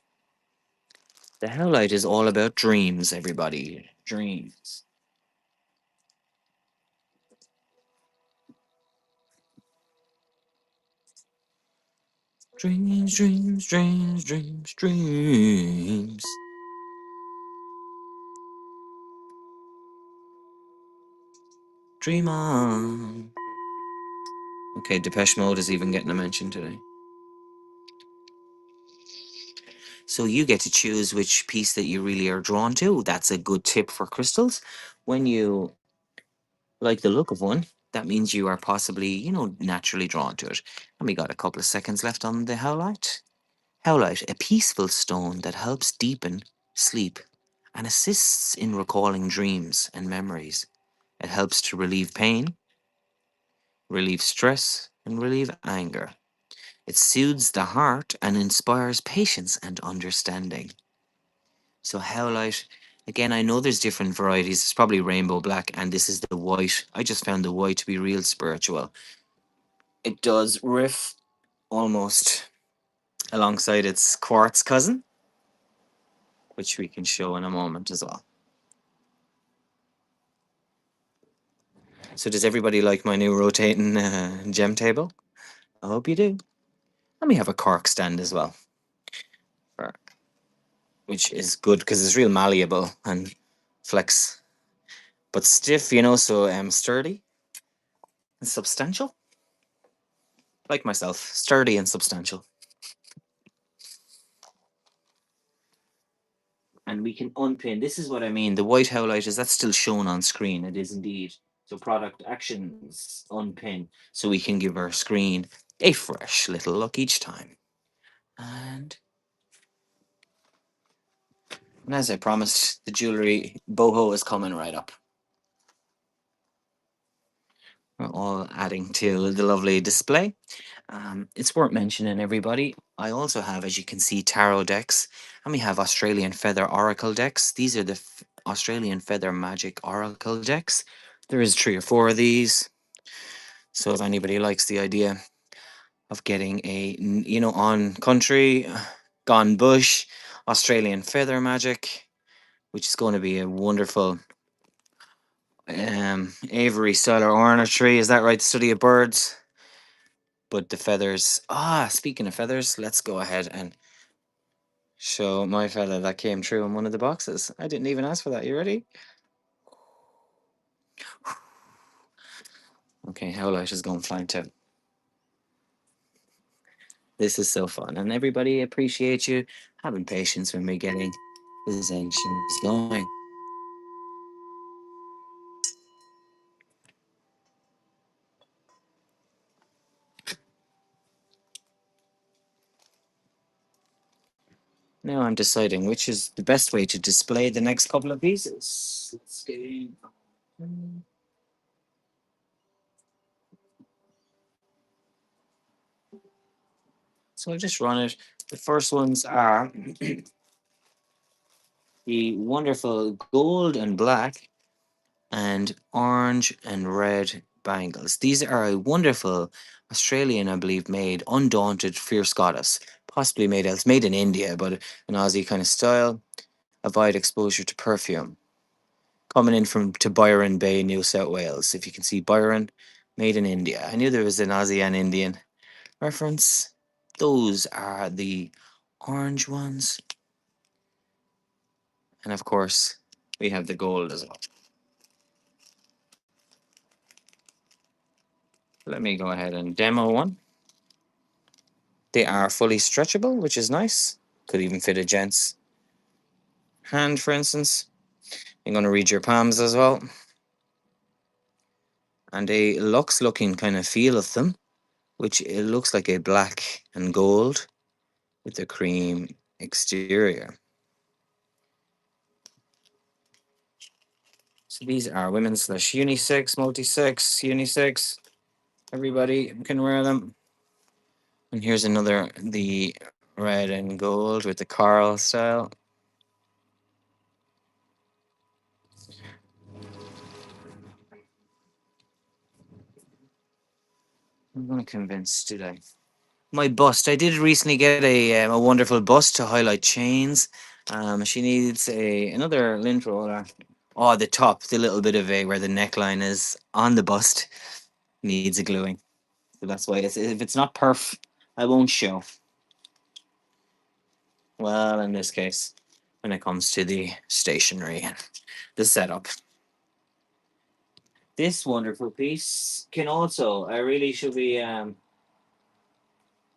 The howlite is all about dreams, everybody. Dreams. Dreams, dreams, dreams, dreams, dreams. Dream on. Okay, Depeche Mode is even getting a mention today. So you get to choose which piece that you really are drawn to. That's a good tip for crystals. When you like the look of one, that means you are possibly, naturally drawn to it. And we got a couple of seconds left on the howlite. Howlite, a peaceful stone that helps deepen sleep and assists in recalling dreams and memories. It helps to relieve pain, relieve stress, and relieve anger. It soothes the heart and inspires patience and understanding. So howlite, again, I know there's different varieties. It's probably rainbow black, and this is the white. I just found the white to be real spiritual. It does riff almost alongside its quartz cousin, which we can show in a moment as well. So does everybody like my new rotating gem table? I hope you do. And we have a cork stand as well, for- which is good because it's real malleable and flex, but stiff, so sturdy and substantial. Like myself, sturdy and substantial. And we can unpin. This is what I mean. The white howlite is that's still shown on screen. It is indeed. So product actions unpin, so we can give our screen a fresh little look each time. And as I promised, the jewelry boho is coming right up. We're all adding to the lovely display. It's worth mentioning, everybody. I also have, as you can see, tarot decks, and we have Australian Feather Oracle decks. These are the Australian Feather Magic Oracle decks. There is 3 or 4 of these. So if anybody likes the idea of getting a, on country, gone bush, Australian Feather Magic, which is going to be a wonderful Avery style ornamental, is that right? The study of birds. But the feathers. Speaking of feathers, let's go ahead and show my feather that came true in one of the boxes. I didn't even ask for that. You ready? Okay, howlite is going flying too. This is so fun, and everybody appreciate you having patience when we're getting the tensions going. Now I'm deciding which is the best way to display the next couple of pieces. Let's go. So I'll just run it. The first ones are the wonderful gold and black and orange and red bangles. These are a wonderful Australian, I believe, made undaunted fierce goddess, possibly made else, made in India, but an Aussie kind of style. Avoid exposure to perfume. Coming in from to Byron Bay, New South Wales. If you can see Byron, made in India. I knew there was an Aussie and Indian reference. Those are the orange ones. And of course, we have the gold as well. Let me go ahead and demo one. They are fully stretchable, which is nice. Could even fit a gent's hand, for instance. I'm going to read your palms as well. And a luxe looking kind of feel of them, which it looks like a black and gold with a cream exterior. So these are women's slash unisex, multi-sex, unisex. Everybody can wear them. And here's another, the red and gold with the coral style. I'm going to convince today. My bust. I did recently get a wonderful bust to highlight chains. She needs another lint roller. Oh, the top, the little bit of where the neckline is on the bust needs a gluing. So that's why if it's not perf, I won't show. Well, in this case, when it comes to the stationery and the setup. This wonderful piece can also, I really should be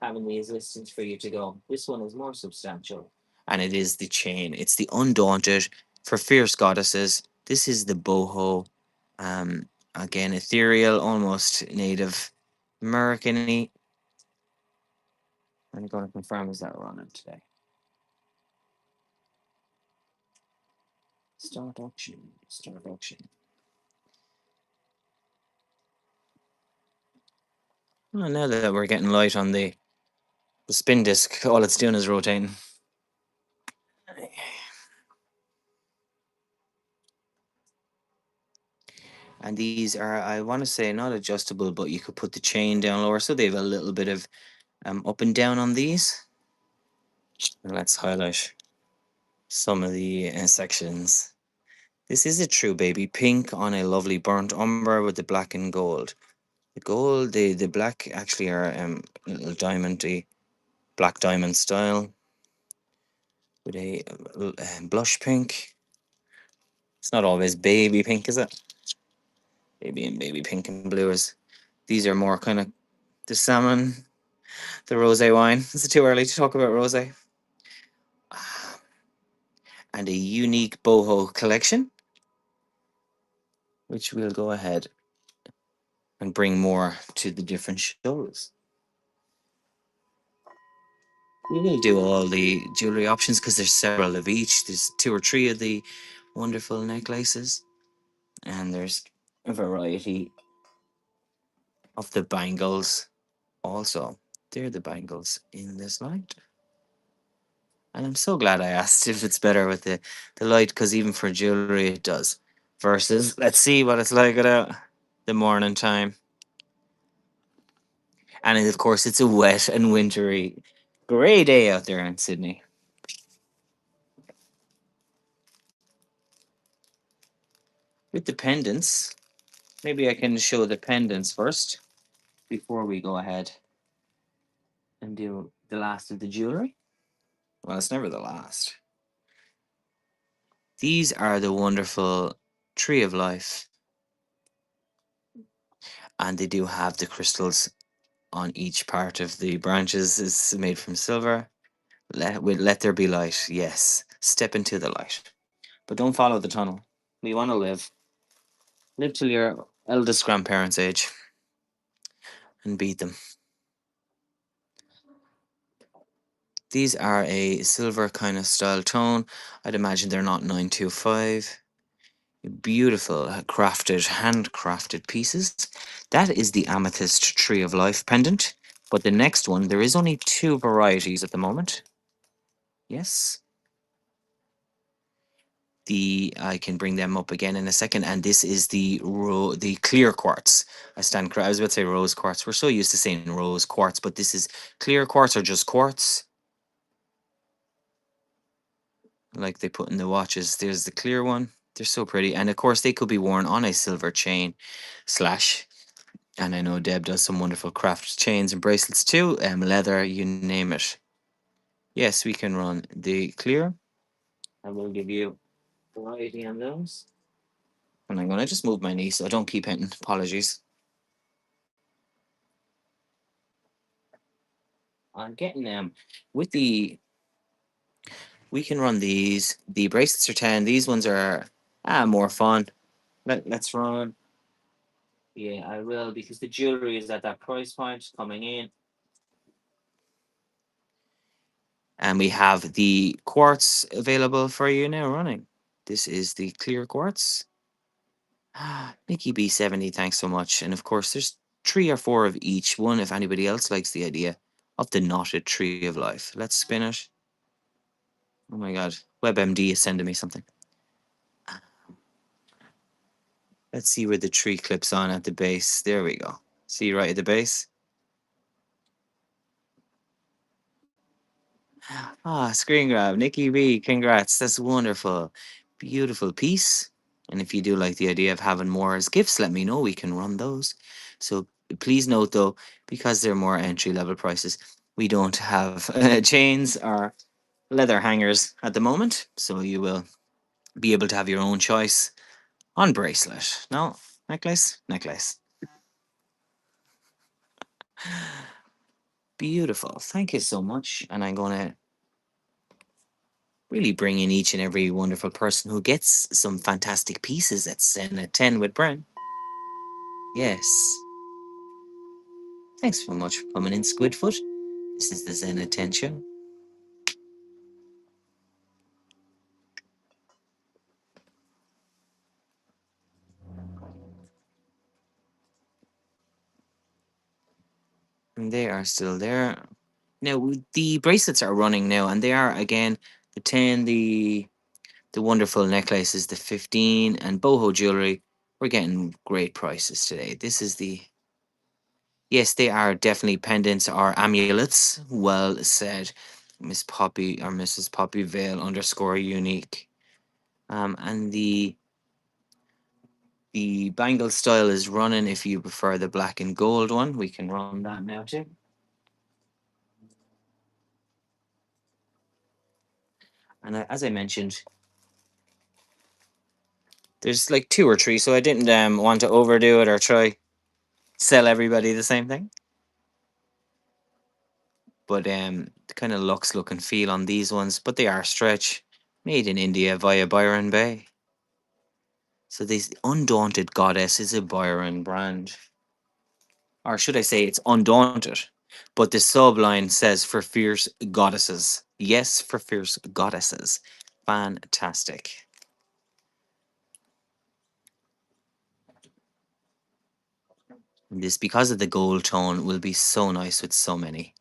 having these listings for you to go. This one is more substantial. And it is the chain. It's the Undaunted for Fierce Goddesses. This is the boho. Again, ethereal, almost Native American-y. I'm going to confirm is that we're on it today. Start auction. Start auction. Well, now that we're getting light on the spin disc, all it's doing is rotating. And these are, I want to say, not adjustable, but you could put the chain down lower. So they have a little bit of up and down on these. And let's highlight some of the sections. This is a true baby pink on a lovely burnt umber with the black and gold. The gold, the black actually are little diamondy, black diamond style with a blush pink. It's not always baby pink, is it? Baby and baby pink and blues. These are more kind of the salmon, the rosé wine. Is it too early to talk about rosé? And a unique boho collection, which we'll go ahead and bring more to the different shows. We will do all the jewelry options because there's several of each. There's 2 or 3 of the wonderful necklaces, and there's a variety of the bangles also. They're the bangles in this light. And I'm so glad I asked if it's better with the light, because even for jewelry it does. Versus, let's see what it's like at the morning time. And of course, it's a wet and wintry, grey day out there in Sydney. With the pendants, maybe I can show the pendants first before we go ahead and do the last of the jewelry. Well, it's never the last. These are the wonderful Tree of Life, and they do have the crystals on each part of the branches. Is made from silver. Let there be light. Yes, step into the light, but don't follow the tunnel. We want to live till your eldest grandparents' age, and beat them. These are a silver kind of style tone. I'd imagine they're not 925. Beautiful handcrafted pieces. That is the Amethyst Tree of Life pendant. But the next one, there is only 2 varieties at the moment. Yes. I can bring them up again in a second, and this is the clear quartz. I was about to say rose quartz. We're so used to saying rose quartz, but this is clear quartz or just quartz, like they put in the watches. There's the clear one. They're so pretty, and of course they could be worn on a silver chain slash And I know Deb does some wonderful craft chains and bracelets too, leather, you name it. Yes, we can run the clear. I will give you variety on those. And I'm going to just move my knee so I don't keep hitting. Apologies. I'm getting them with the. We can run these. The bracelets are 10. These ones are more fun. Let's run. Yeah, I will because the jewelry is at that price point coming in. And we have the quartz available for you now running. This is the clear quartz. Nikki B70, thanks so much. And of course, there's 3 or 4 of each one if anybody else likes the idea of the knotted tree of life. Let's spin it. Oh my god, WebMD is sending me something. Let's see where the tree clips on at the base. There we go. See right at the base? Screen grab. Nikki B, congrats. That's wonderful. Beautiful piece. And if you do like the idea of having more as gifts, let me know. We can run those. So please note though, because they're more entry level prices, we don't have chains or leather hangers at the moment. So you will be able to have your own choice on bracelet. No, necklace, necklace. Beautiful. Thank you so much. And I'm going to really bring in each and every wonderful person who gets some fantastic pieces at 10 at 10 with Bren. Yes. Thanks so much for coming in, Squidfoot. This is the Zen at 10 show. And they are still there. Now, the bracelets are running now, and they are, again, the 10, the wonderful necklaces, the 15, and boho jewelry. We're getting great prices today. This is the. Yes, they are definitely pendants or amulets. Well said, Miss Poppy or Mrs. Poppy Vale underscore unique. And the bangle style is running. If you prefer the black and gold one, we can run that now too. And as I mentioned, there's like 2 or 3, so I didn't want to overdo it or try sell everybody the same thing. But the kind of looks, look, and feel on these ones, but they are stretch, made in India via Byron Bay. So this Undaunted Goddess is a Byron brand. Or should I say it's Undaunted. But the subline says for fierce goddesses. Yes, for fierce goddesses. Fantastic. And this, because of the gold tone, will be so nice with so many.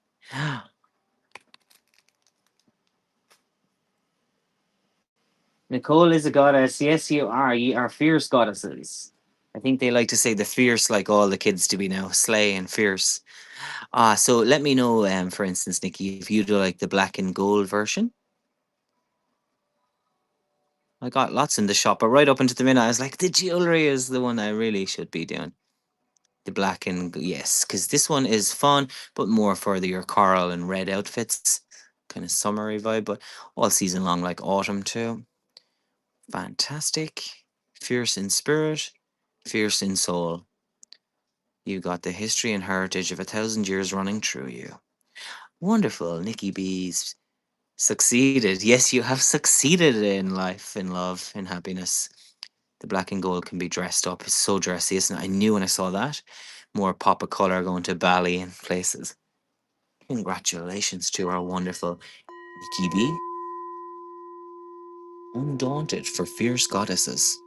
Nicole is a goddess. Yes, you are. Ye are fierce goddesses. I think they like to say the fierce like all the kids to be now. Slay and fierce. So let me know, for instance, Nikki, if you do like the black and gold version. I got lots in the shop, but right up into the minute, I was like, the jewelry is the one I really should be doing. The black and yes, because this one is fun, but more for your coral and red outfits, kind of summery vibe, but all season long, like autumn too. Fantastic, fierce in spirit, fierce in soul. You got the history and heritage of 1,000 years running through you. Wonderful, Nikki B's succeeded. Yes, you have succeeded in life, in love, in happiness. The black and gold can be dressed up. It's so dressy, isn't it? I knew when I saw that. More pop of colour going to Bali and places. Congratulations to our wonderful Nikki B. Undaunted for fierce goddesses.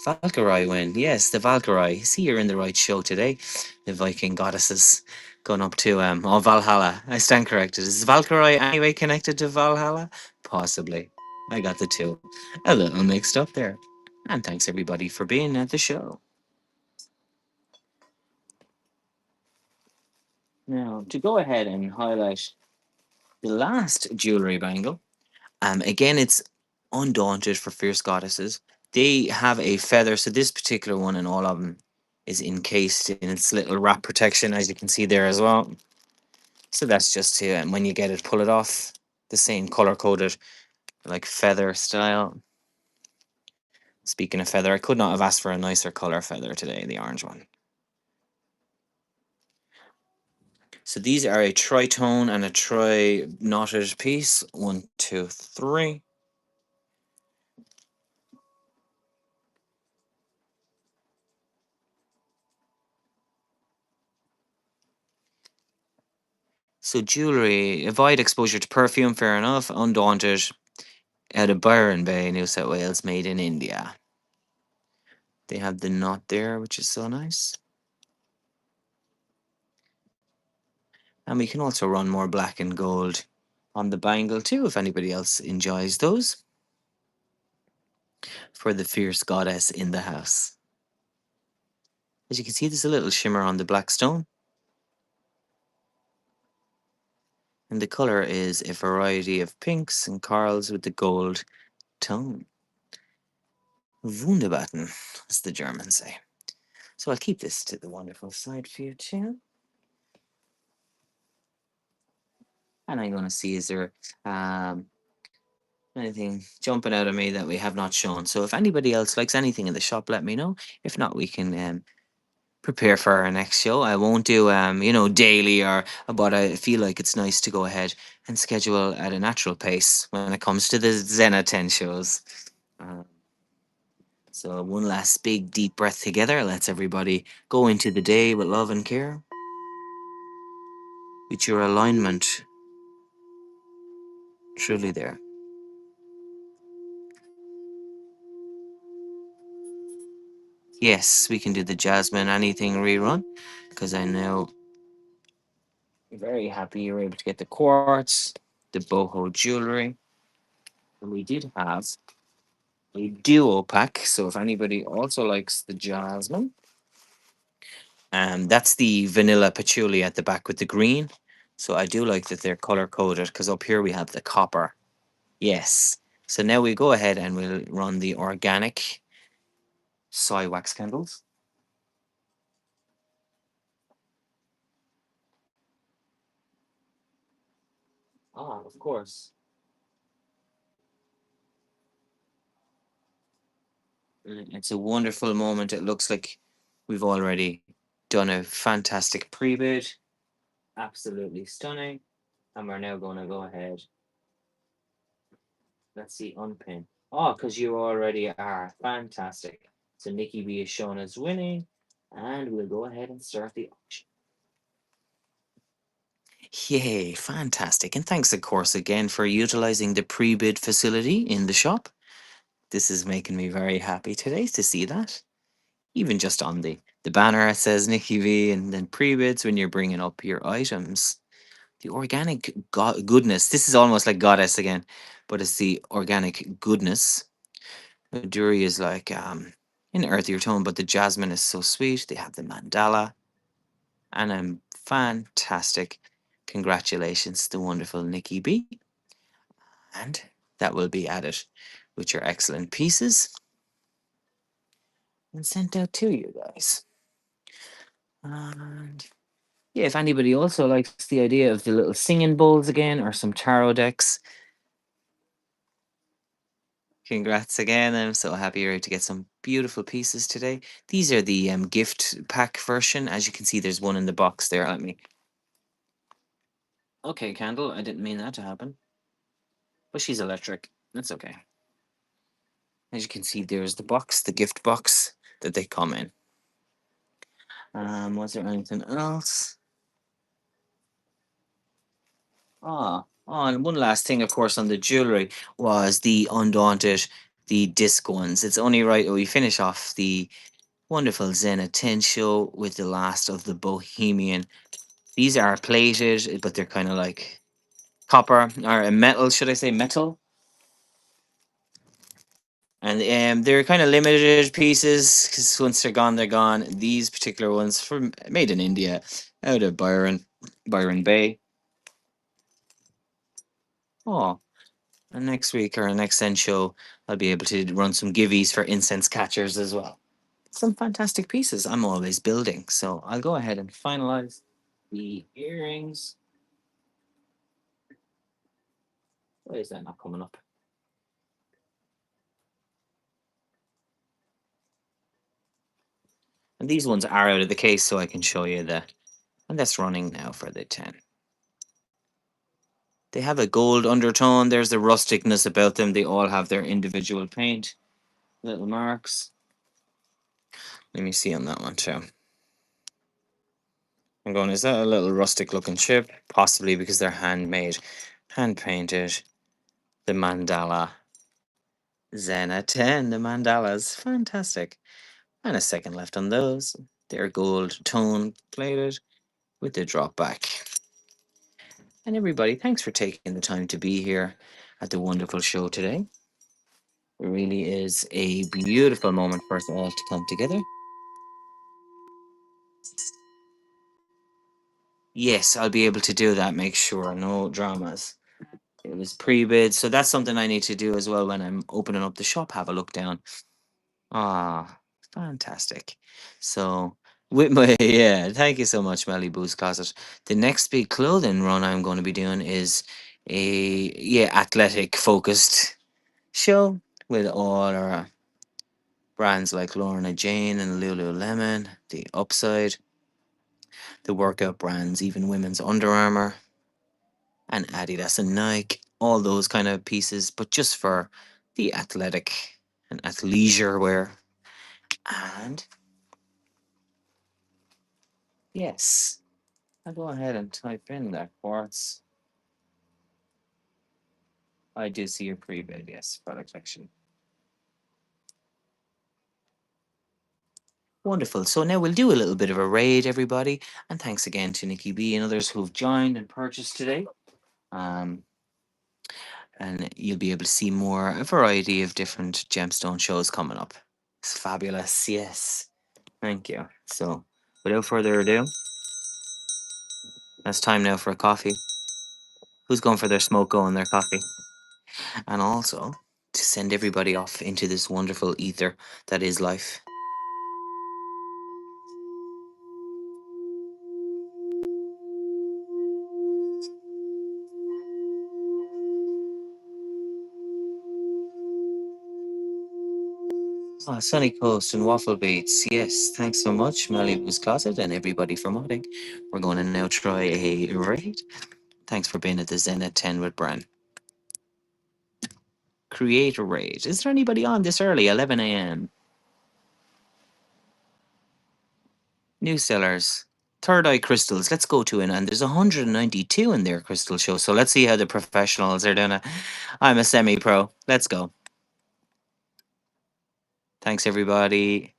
Valkyrie win. Yes, the Valkyrie. See, you're in the right show today. The Viking goddesses going up to Valhalla. I stand corrected. Is Valkyrie anyway connected to Valhalla? Possibly. I got the two a little mixed up there. And thanks everybody for being at the show. Now, to go ahead and highlight the last jewelry bangle, again, it's Undaunted for fierce goddesses. They have a feather. So this particular one and all of them is encased in its little wrap protection, as you can see there as well. So that's just to, and when you get it, pull it off. The same color coded, like feather style. Speaking of feather, I could not have asked for a nicer color feather today, the orange one. So these are a tritone and a tri knotted piece. 1, 2, 3. So jewelry, avoid exposure to perfume, fair enough. Undaunted, out of Byron Bay, New South Wales, made in India. They have the knot there, which is so nice. And we can also run more black and gold on the bangle too, if anybody else enjoys those. For the fierce goddess in the house. As you can see, there's a little shimmer on the black stone. And the color is a variety of pinks and corals with the gold tone. Wunderbatten, as the Germans say. So I'll keep this to the wonderful side for you too. And I'm going to see, is there anything jumping out of me that we have not shown? So if anybody else likes anything in the shop, let me know. If not, we can prepare for our next show. I won't do daily, but I feel like it's nice to go ahead and schedule at a natural pace when it comes to the Zena 10 shows. So one last big deep breath together. Let's everybody go into the day with love and care. With your alignment truly there. Yes, we can do the Jasmine anything rerun because I know you're very happy you were able to get the quartz, the boho jewelry, and we did have a duo pack. So if anybody also likes the Jasmine, that's the vanilla patchouli at the back with the green. So I do like that they're color coded because up here we have the copper. Yes. So now we go ahead and we'll run the organic soy wax candles. Ah, of course. It's a wonderful moment. It looks like we've already done a fantastic pre-bid. Absolutely stunning. And we're now going to go ahead. Let's see, unpin. Oh, because you already are. Fantastic. So Nikki B is shown as winning. And we'll go ahead and start the auction. Yay, fantastic. And thanks, of course, again for utilizing the pre-bid facility in the shop. This is making me very happy today to see that. Even just on the banner, it says Nikki V, and then pre-bids when you're bringing up your items. The organic goodness. This is almost like goddess again, but it's the organic goodness. Duri is like an earthier tone, but the jasmine is so sweet. They have the mandala, and fantastic. Congratulations to wonderful Nikki B. And that will be added with your excellent pieces and sent out to you guys. And yeah, if anybody also likes the idea of the little singing bowls again or some tarot decks, congrats again. I'm so happy you're able to get some beautiful pieces today. These are the gift pack version. As you can see, there's one in the box there. Let me. Okay, Candle, I didn't mean that to happen. But she's electric. That's okay. As you can see, there's the box, the gift box that they come in. Was there anything else? And one last thing, of course, on the jewelry was the Undaunted, the disc ones. It's only right that we finish off the wonderful Zena 10 show with the last of the Bohemian. These are plated, but they're kind of like copper or metal, should I say metal? And they're kind of limited pieces because once they're gone, they're gone. These particular ones from made in India, out of Byron Bay. Oh, and next week or next end show, I'll be able to run some givvies for incense catchers as well. Some fantastic pieces. I'm always building. So I'll go ahead and finalize the earrings. Why is that not coming up? And these ones are out of the case, so I can show you the. And that's running now for the 10. They have a gold undertone. There's the rusticness about them. They all have their individual paint, little marks. Let me see on that one too. I'm going, is that a little rustic looking chip? Possibly because they're handmade, hand painted. The mandala. Zena 10, the mandalas. Fantastic. And a second left on those. They're gold tone plated with the drop back. And everybody, thanks for taking the time to be here at the wonderful show today. It really is a beautiful moment for us all to come together. Yes, I'll be able to do that, make sure. No dramas. It was pre-bid, so that's something I need to do as well when I'm opening up the shop. Have a look down. Ah, fantastic. So with my yeah, thank you so much, Malibu's Closet. The next big clothing run I'm going to be doing is a athletic focused show with all our brands like Lorna Jane and Lululemon, the Upside, the workout brands, even women's Under Armour and Adidas and Nike, all those kind of pieces, but just for the athletic and athleisure wear. And yes, I'll go ahead and type in that quartz. I do see your pre-bid, yes, product section. Wonderful. So now we'll do a little bit of a raid, everybody. And thanks again to Nikki B and others who've joined and purchased today. And you'll be able to see more, a variety of different gemstone shows coming up. It's fabulous, yes. Thank you. So without further ado, it's time now for a coffee. Who's going for their smoko and their coffee? And also to send everybody off into this wonderful ether that is life. Ah, Sunny Coast and Waffle Beats. Yes, thanks so much, Malibu's Closet, and everybody for modding. We're going to now try a raid. Thanks for being at the Zen at 10 with Bran. Create a raid. Is there anybody on this early? 11 a.m. New sellers. Third Eye Crystals. Let's go to it. And there's 192 in their crystal show. So let's see how the professionals are doing it. I'm a semi pro. Let's go. Thanks, everybody.